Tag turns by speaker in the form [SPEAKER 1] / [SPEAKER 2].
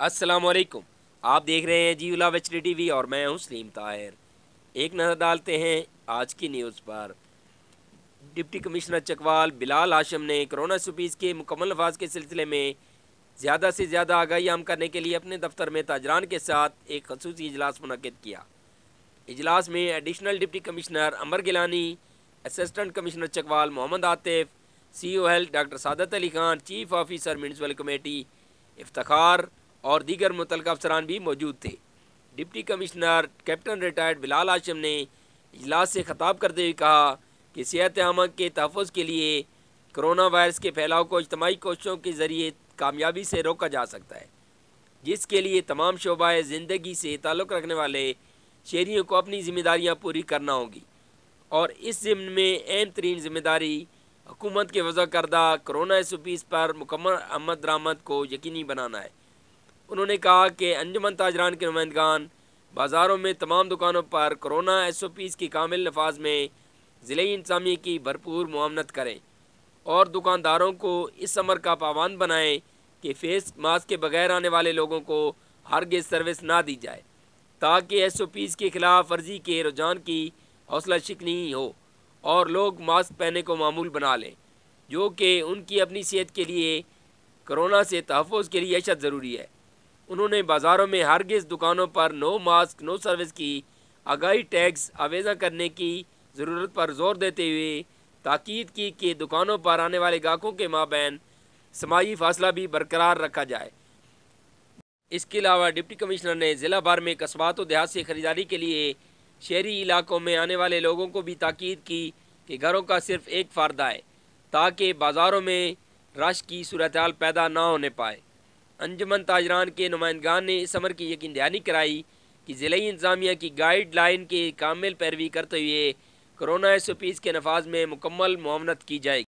[SPEAKER 1] अस्सलाम वालेकुम। आप देख रहे हैं जी उला वेचरी टीवी और मैं हूं सलीम ताहिर। एक नज़र डालते हैं आज की न्यूज़ पर। डिप्टी कमिश्नर चकवाल बिलाल हाशिम ने कोरोना सुपीस के मुकम्मल नफाज के सिलसिले में ज़्यादा से ज़्यादा आगाही आम करने के लिए अपने दफ्तर में ताजरान के साथ एक खसूसी इजलास मुनक्किद किया। इजलास में additional deputy commissioner Amar Gilani, assistant commissioner Chakwal Mohammad Atif, CEO health doctor Saadat Ali Khan, chief officer municipal committee इफ्तार और दीगर मुतल्लिक़ अफसरान भी मौजूद थे। Deputy commissioner captain retired Bilal Hashim ने इजलास से खिताब करते हुए कहा कि सेहत आमा के तहफ़्फ़ुज़ के लिए कोरोना वायरस के फैलाव को इज्तमाही कोशिशों के ज़रिए कामयाबी से रोका जा सकता है, जिसके लिए तमाम शोबाए ज़िंदगी से ताल्लुक़ रखने वाले शहरियों को अपनी ज़िम्मेदारियाँ पूरी करना होगी और इस ज़िम्न में अहम तरीन ज़िम्मेदारी हुकूमत के वज़ा करदा कोरोना SOPs पर मुकम्मल अमल दरामद को यकीनी बनाना है। उन्होंने कहा कि अंजुमन ताजरान के नुमाइंदगान बाज़ारों में तमाम दुकानों पर कोरोना SOPs की कामिल नफाज में ज़िले इंतज़ामिया की भरपूर मुआवनत करें और दुकानदारों को इस अमर का पाबंद बनाएं कि फेस मास्क के बगैर आने वाले लोगों को हरगिज़ सर्विस ना दी जाए, ताकि SOPs के ख़िलाफ़ वर्जी के रुझान की हौसला शिकनी हो और लोग मास्क पहनने को मामूल बना लें, जो कि उनकी अपनी सेहत के लिए कोरोना से तहफ़्फ़ुज़ के लिए अशद ज़रूरी है। उन्होंने बाज़ारों में हरगिज़ दुकानों पर नो मास्क नो सर्विस की आगाही टैग्स आवेज़ा करने की ज़रूरत पर ज़ोर देते हुए ताकीद की कि दुकानों पर आने वाले गाहकों के माबैन समाजी फासला भी बरकरार रखा जाए। इसके अलावा डिप्टी कमिश्नर ने ज़िला भर में कस्बात और देहात से ख़रीदारी के लिए शहरी इलाकों में आने वाले लोगों को भी ताकीद की कि घरों का सिर्फ एक फ़र्द आए, ताकि बाज़ारों में रश की सूरत हाल पैदा ना होने पाए। अंजुमन ताजरान के नुमाइंदगान ने इस अमर की यकीन दहानी कराई कि ज़िले इंतज़ामिया की गाइड लाइन की कामिल पैरवी करते हुए कोरोना SOPs के नफाज में मुकम्मल मुआवनत की जाएगी।